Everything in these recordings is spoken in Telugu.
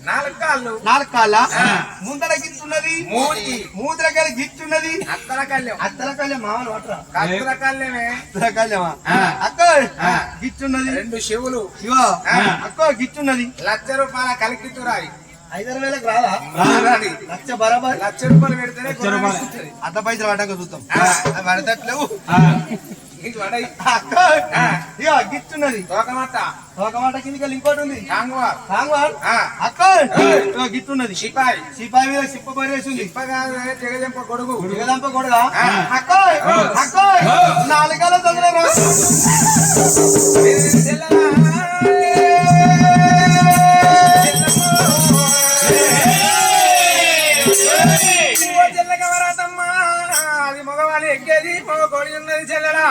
నాలుగు కాళ్ళ ముందర గిట్టున్నది మూదరకాయ గిట్టున్నది అత్తలకాయ మామూలు అత్తలకాయమా అక్క గిట్టున్నది రెండు శివులు అక్క గిట్టున్నది ₹1,00,000 కలికితురాయి 5,000 రాదా లక్ష బరాబర్ ₹1,00,000 పెడితేనే అత్త పైసలు పడ్డాక చూద్దాం పడతట్లేవు గిట్టున్నది తోకమాట కిందికి ఇంకోటి ఉంది అక్క గిట్టున్నది సిపాయి మీద సిప్ప పరివేసింది జగదంప గొడుగు అక్క అక్క 4 తొందర అది మగవాళ్ళు ఎక్కేది మగ కొడి ఉన్నది చెల్లెడా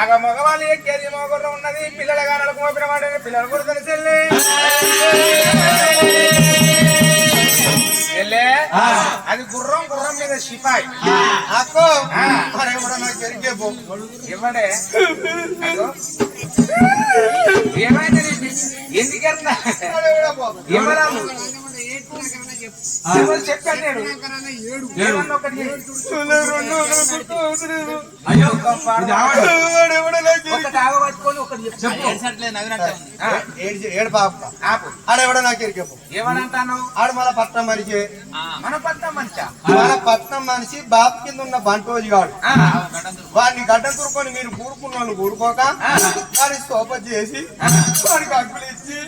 అగ మగవాళ్ళు ఎక్కేది మగగుర్రం ఉన్నది పిల్లల గానలకు మోపిన మాట పిల్లలు కూడా చెల్లె చెల్లె అది గుర్రం మీద సిపాయి అక్కో ఇవ్వడే ఏమైంది ఎందుకెళ్తా ఇవ్వరాము చెప్పాను నేను ఆడెవడో నాకు ఎరికేపు ఏమనంటాను ఆడు మన పట్నం మనిషి మన పట్నం మనిషి బాబు కింద ఉన్న బంటోజీ గాడు వాడిని గడ్డ తురుకొని మీరు కూడుకున్న కూడుకోక వాడిని సోప చేసి వాడికి అప్పులు ఇచ్చి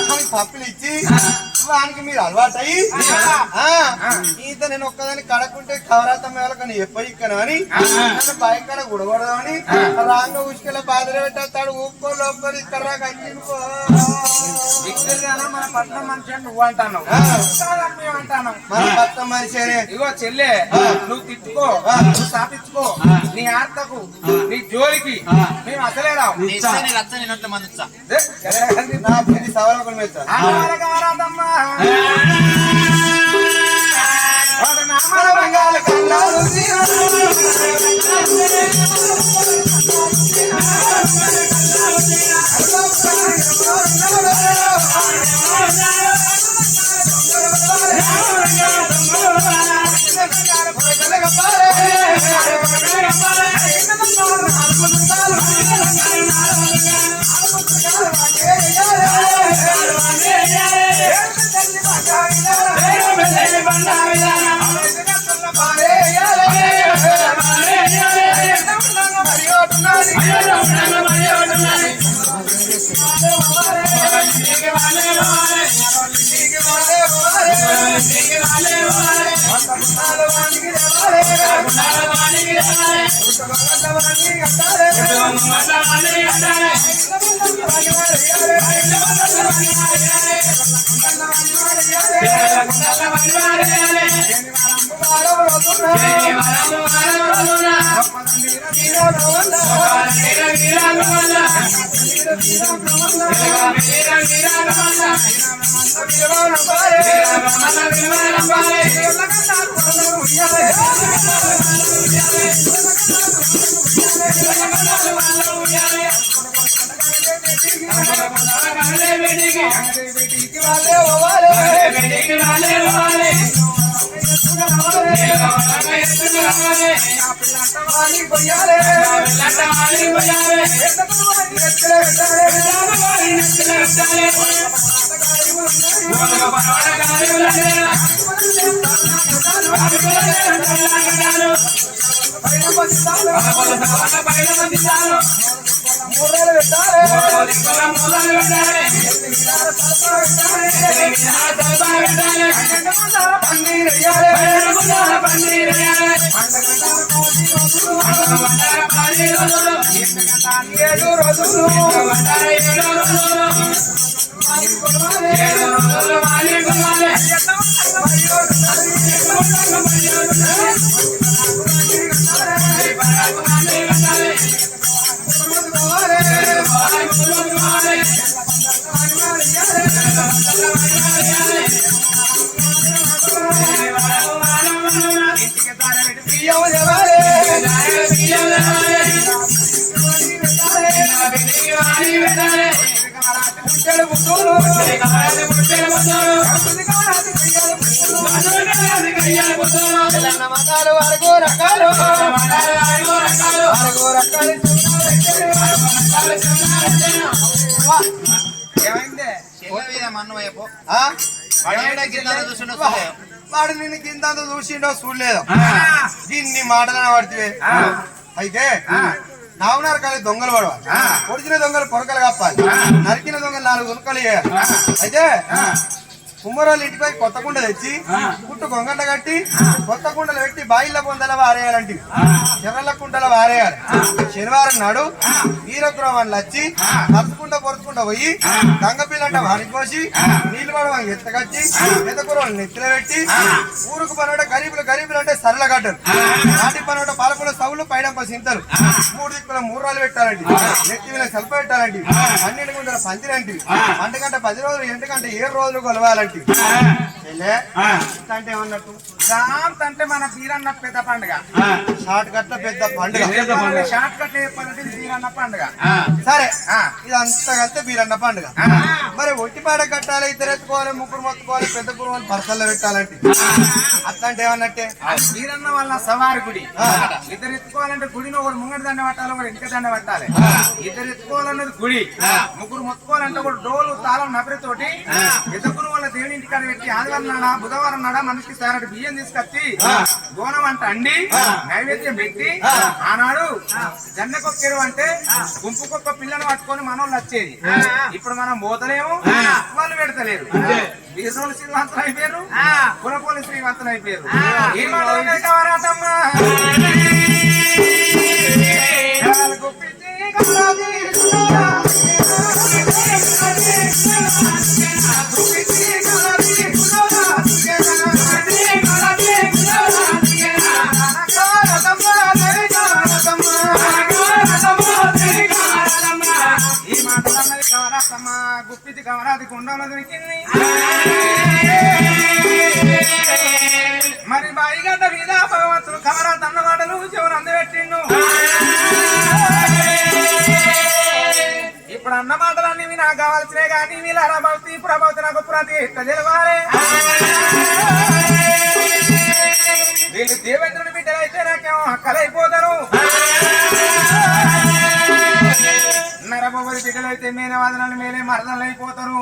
వాడికి పప్పులు ఇచ్చి వానికి మీరు అలవాటు అయ్యి ఈత నేను ఒక్కదాన్ని కడకుంటే కవరాతం కానీ ఎప్పయిక్కను అని నన్ను బయట గుడగొడదామని రాంగ ఉసుకెళ్ళ బాధలు పెట్టేస్తాడు ఊపుకో లోపలి ఇక్కడ మన పట్నం మనిషి అని నువ్వు అంటాను మన పట్నం మనిషి ఇగో చెల్లె నువ్వు తిట్టుకో నువ్వు స్థాపించుకో నీ ఆర్తకు నీ జోలికి మేము అసలే రావు నా బుద్ధి సవరకులు మీద బంగాళ కళ్ళాలు వాడు నిన్ను కింద చూసిండో చూడలేదు దీన్ని మాటలు పడితే అయితే నావునారు కానీ దొంగలు పడవాలి పొడిచిన దొంగలు పొరకలు కప్పాలి నరికిన దొంగలు 4 ఉనకలు వేయాలి అయితే కుమ్మరోళ్ళు ఇంటిపై కొత్త కుండ తెచ్చి పుట్టు గొంగంట కట్టి కొత్త కుండలు పెట్టి బాయిల పొందల వారేయాలంటే చెరల కుండల వారేయాలి శనివారం నాడు వీరగ్రహాన్ని వచ్చి పొరుచుకుంటా పోయి గంగపిల్లంట వారికి పోసి నీళ్ళు పడవని ఎత్తకచ్చి ఎత్తకూరలు నెత్తిలో పెట్టి ఊరుకు పనోట గరీబులు అంటే సరళ గడ్డరు నాటి పనోట పాలకుల సౌలు పైన సింతరు 3 దిక్కుల 3 రాళ్ళు పెట్టాలంటే నెత్తి మీద సెల్ప పెట్టాలంటే 12 గుంటల పందిరంటే 1 గంట 10 రోజులు 2 గంట 7 రోజులు కొలవాలంటే అంటే ఏమన్నట్టు అంటే మన తీరన్న పెద్ద పండుగ షార్ట్ కట్ పెద్ద పండుగ షార్ట్ కట్ తీరన్న పండుగ సరే ఇదంతా కలిస్తే బీరన్న పండుగ మరి ఒట్టిపాడ కట్టాలి ఇద్దరు ఎత్తుకోవాలి ముగ్గురు మొత్తుకోవాలి పెద్ద గురువులు పరసల్లో పెట్టాలంటే అట్లాంటి ఏమన్నట్టే బీరన్న వాళ్ళ సవారి గుడి ఇద్దరు ఎత్తుకోవాలంటే గుడిని ఒకటి ముంగడి దండ పట్టాలి ఒకటి వెనక దండ పట్టాలి ఇద్దరు ఎత్తుకోవాలన్నది గుడి ముగ్గురు మొత్తుకోవాలంటే ఒక డోలు తాళం నబరితోటి పెద్ద గురువు వాళ్ళ దేవుని ఇంటికాడ పెట్టి ఆదివారం నాడా బుధవారం నాడా మనిషికి సారటి బియ్యం తీసుకొచ్చి గోనం అంట అండి నైవేద్యం పెట్టి ఆనాడు జన్నకొక్కేరు అంటే గుంపుకొక్క పిల్లను పట్టుకొని మనోళ్ళు వచ్చేది ఇప్పుడు మనం పోతలేము వాళ్ళు పెడతలేరు వీరులు శ్రీవంతులు అయిపోయారు కులపోలి శ్రీవంతులు అయిపోయారు ఈ మాట కావరాటమ్మా గుప్పిది కవరాది కుండంలో దొరికింది మరి బాయిగడ్డ మీద భగవంతుడు కవరా తన్నమాటలు చెవులు అందబెట్టిండు ఇప్పుడు అన్న మాటలన్నీ నాకు కావాల్సినే కానీ వీళ్ళ అరభవతి ప్రభవతి నాకు ప్రతి ఎట్లా తెలవాలి వీళ్ళు దేవేంద్రుడి బిడ్డలు అయితే నాకేమో హక్కలైపోతారు నరభవతి బిడ్డలు అయితే మేనే వాదనలు మేలే మరదలు అయిపోతారు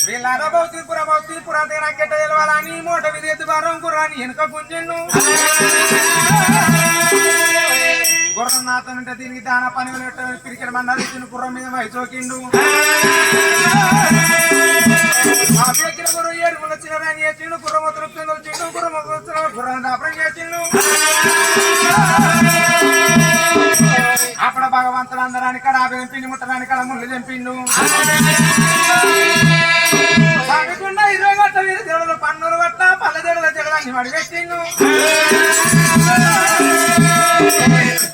వీళ్ళ అరభవతి పురభవతి పురాతే నాకెట్ట తెలవాలని మూట విధి ఎత్తు భారం కుర్రాని వెనుక గుంజెన్ను గుర్రం నాతోనంటే దీనికి దాన పని క్రికెట్ మన్నది చిన్న గుర్రం మీద వైచోకిండు గుర్రం ఏడుగులు వచ్చిన చేసిండు గుర్రం వస్తులు వచ్చిండు గుర్రం గుర్రం దాపడం చేసిండు అప్పుడు భగవంతుడు అందరాని కడ తెంపిండు ముట్టడానికి కడ ముళ్ళు తెంపిండు సాగకుండా 20 గంట వీరు జడలు పన్నులు పట్ట పల్ల జడల జడలన్నీ వడిపెట్టిండు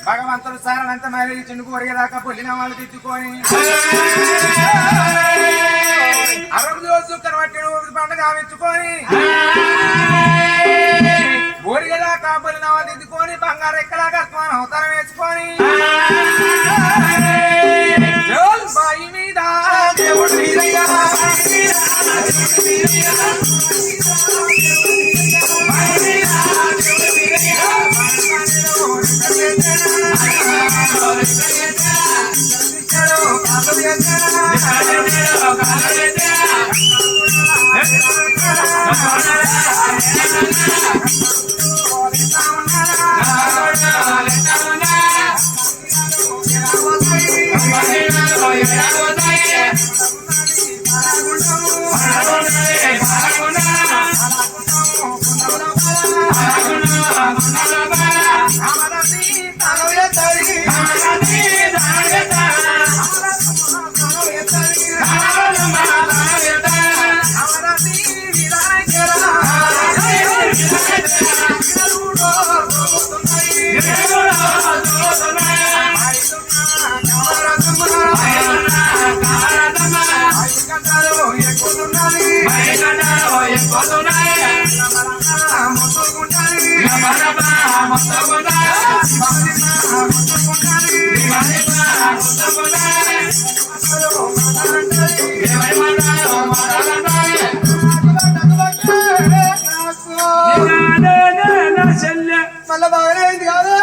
భగవంతుడు సారనంత మైలేజ్ చిన్నుకు ఒరిగేదాకా పొల్లిన వాళ్ళు తిట్టుకొని 60 రోజు కనబట్టి పండుగ ఆవించుకొని ఒరిగేదాకా పొల్లిన వాళ్ళు తిట్టుకొని బంగారు ఎక్కడా కస్మాన్ అవతారం వేసుకొని బాయి మీద దేవుడు వీరయ్య మళ్ళా బాగానేది కాదు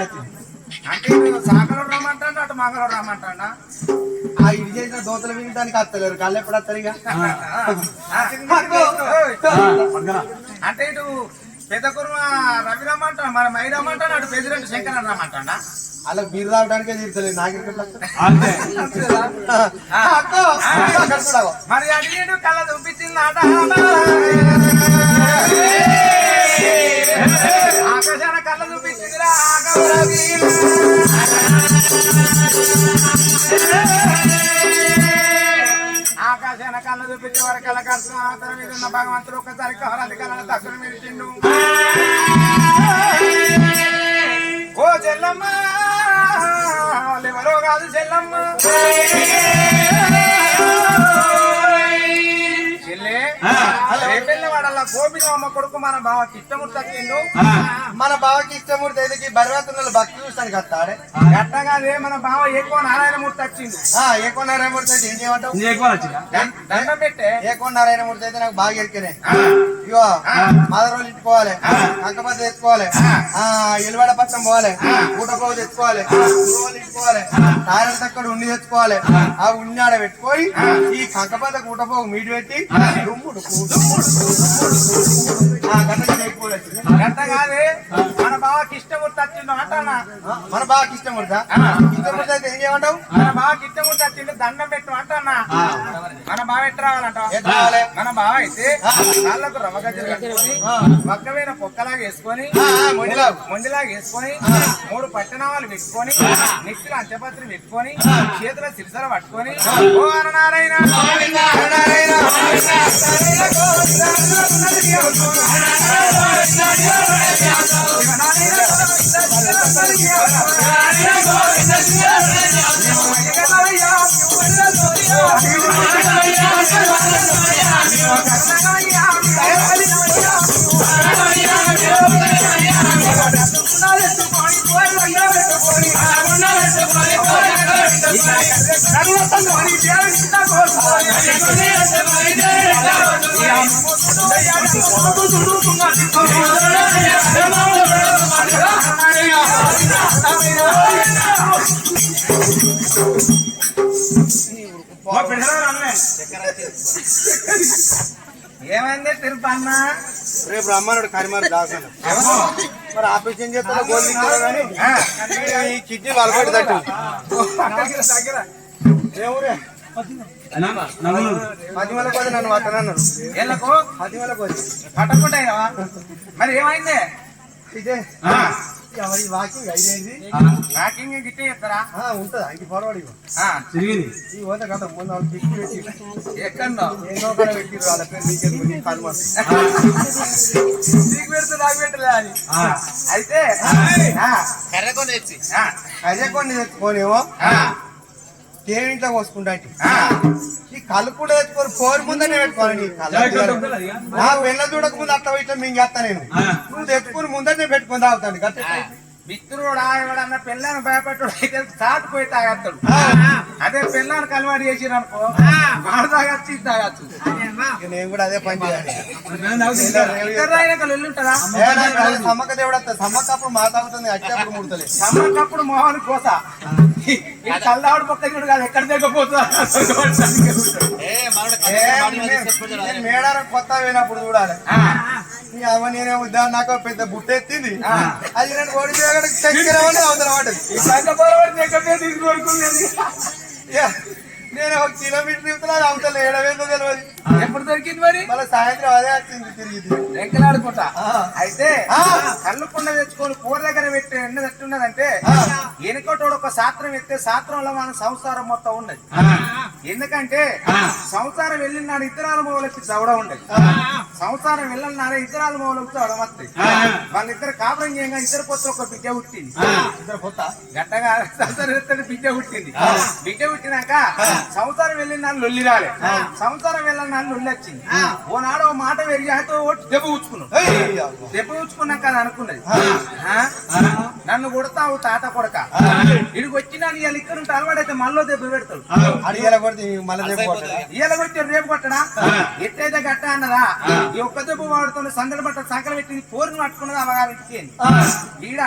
నాకు అంటే సాకలో రమ్మంటాడు అటు మగలో రమ్మంటాడా ఆ ఇది చేసిన దోతలు వినడానికి వస్తలేరు కళ్ళు ఎప్పుడు వస్తారు ఇక అంటే ఇటు పెద్ద కుర్మ రవి రమ్మంటా మన మై రమ్మంటాడు అటు ప్రెసిడెంట్ శంకర్ అని రమ్మంటాడా అలా బీరు తాగడానికే తీర్చలేదు నాకు మరి అడిగాడు కళ్ళ చూపించింది ఆట ఆకాశాన కళ్ళ చూపించిందిరా ఆకాశాన కళ్ళ చూపించే వారి కళ్ళ కష్టం ఆతర మీద ఉన్న భగవంతుడు ఒక్కసారి కవరాలి కళ్ళ దక్షిణ మీరిచిండు ఓ చెల్లమ్మ ఎవరో కాదు చెల్లమ్మ చెల్లె రేపెళ్ళి వాడల్లా గోపిన అమ్మ కొడుకు మన బావ కిష్టమూర్తి వచ్చిండు మన బావకి ఇష్టమూర్తి అయితే బరివాతున్న భక్తి చూస్తానికి వస్తాడే గట్టగానే మన బావ ఎక్కువ నారాయణమూర్తి వచ్చిండు ఎక్కువ నారాయణమూర్తి అయితే ఏం చేయమంటావు దండం పెట్టే ఎక్కువ నారాయణమూర్తి అయితే నాకు బాగా ఎరికనే ఇగో మాదరోలు ఇట్టుకోవాలి అంకపతి తెచ్చుకోవాలి ఎలివాడ పచ్చం పోవాలి ఊటకోవు తెచ్చుకోవాలి గురువులు ఇట్టుకోవాలి తారల తక్కడ ఉండి తెచ్చుకోవాలి ఆ ఉండి ఆడ పెట్టుకొని ఈ కంకపత ఊటపోగు మీడి పెట్టి గంట కాదే మన బావకి ఇష్టమూర్తి వచ్చిండు అంటానా మన బాగా ఇష్టమూర్తా ఇష్టమూర్తి అయితే ఏం చేయమంటావు మన బావకి ఇష్టమూర్తి వచ్చిండు దండం పెట్టు అంటానా మన బావ ఎట్టు రావాలంట మన బావ అయితే కాళ్ళకు రవ్వ గజ్జలు కట్టుకొని పక్కమైన పొక్కలాగా వేసుకొని మొండిలాగా వేసుకొని 3 పట్టణాలు పెట్టుకొని నెక్స్ట్ అంచపత్రి పెట్టుకొని చేతుల సిరిసర పట్టుకొని ఓ అరనారాయణ ఏమైంది తిరుపన్న రేపు రమ్మన్నాడు కరిమారు దాకా మరి ఆపరేషన్ చేస్తా గోల్ కానీ ఈ కిడ్నీ వలబడి తట్టు ఏమూరే పదిమల కొద్ది నన్ను పట్టనన్నాడు ఏళ్ళకు 10 కొద్ది పట్టకుంటాయినవా మరి ఏమైంది ఇదే ఎవరి వాకింగ్ అయ్యేది వాకింగ్ గిట్టే చెప్తారా ఉంటది ఇంటి ఫార్వర్డ్ ఈ పోత గత ముందు పిక్కి పెట్టి ఎక్కడో ఏదో కూడా పెట్టిరు వాళ్ళ పేరు నీకే కనుమరు నీకు పెడితే నాకు పెట్టలే అని అయితే అదే కొన్ని తెచ్చుకోనేమో కేవింట్లో పోసుకుంటా ఈ కళ్ళు కూడా తెచ్చుకోరు పోరు ముందనే పెట్టుకోవాలి నా పెళ్ళ చూడక ముందు అట్లా ఇట్లా మింగేస్తా నేను నువ్వు తెచ్చుకుని ముందనే పెట్టుకుని తాగుతాను గట్ట మిత్రుడు ఎవడన్నా పిల్లని భయపెట్టాడు అయితే చాటుపోయి తాగేస్తాడు అదే పిల్లని కలవాడు చేసిరు అనుకో వాడు తాగచ్చు ఇది తాగచ్చు నేను కూడా అదే పని చేయాలి వెళ్ళుంటారా సమ్మక్క దేవుడు వస్తా సమ్మక్క అప్పుడు మా తాగుతుంది అట్టప్పుడు ముడతలేదు సమ్మకప్పుడు మొహాన్ని కోస కల్లాడు పక్క చూడు కాదు ఎక్కడ దగ్గపోతుందా మేడారం కొత్త పోయినప్పుడు చూడాలి అమ్మ నేనే నాకు పెద్ద బుట్ట ఎత్తింది అది నేను ఓడి అవతల వాటి తీసుకొడుకునేది నేను 1 కిలోమీటర్ ఇవ్వుతున్నా అవతల ఏడవేందో తెలియదు ఎప్పుడు దొరికింది మరి మళ్ళీ సాయంత్రం అదే వచ్చింది తిరిగి ఎంకలాడుకుంటా అయితే కళ్ళు కుండ తెచ్చుకొని కూర దగ్గర పెట్టి ఎన్నది ఎట్టున్నదంటే వెనుకటోడు ఒక శాస్త్రం ఎత్తే శాస్త్రంలో మన సంసారం మొత్తం ఉన్నది ఎందుకంటే సంసారం వెళ్ళిన నాడు ఇతరాల మూలకి చవడ ఉండదు సంసారం వెళ్ళిన నాడు ఇతరాల మూలకి చవడం వస్తాయి వాళ్ళిద్దరు కాపురం చేయగా ఇద్దరు పొత్తు ఒక బిడ్డ పుట్టింది ఇద్దరు కొత్త గట్టగా సంసారం ఎత్తే బిడ్డ పుట్టింది బిడ్డ పుట్టినాక సంసారం వెళ్ళిన నాడు లొల్లి రాలే సంసారం వెళ్ళిన నాడు లొల్లి వచ్చింది ఓనాడు ఓ మాట పెరిగి దెబ్బ ఉంచుకున్నావు దెబ్బ ఉంచుకున్నాక అది అనుకున్నది నన్ను కొడతావు తాత కొడక ఇడికి వచ్చినా ఇవాళ ఇక్కడ ఉంటే అలవాడైతే మళ్ళీ దెబ్బ పెడతాడు ఇవాళ కొట్టి రేపు కొట్టడా ఎట్టయితే గట్ట అన్నదా ఈ ఒక్క దెబ్బ వాడుతున్న సందడి బట్ట సంకలు పెట్టి పోరుని పట్టుకున్నది అమ్మగారింటికి ఈడ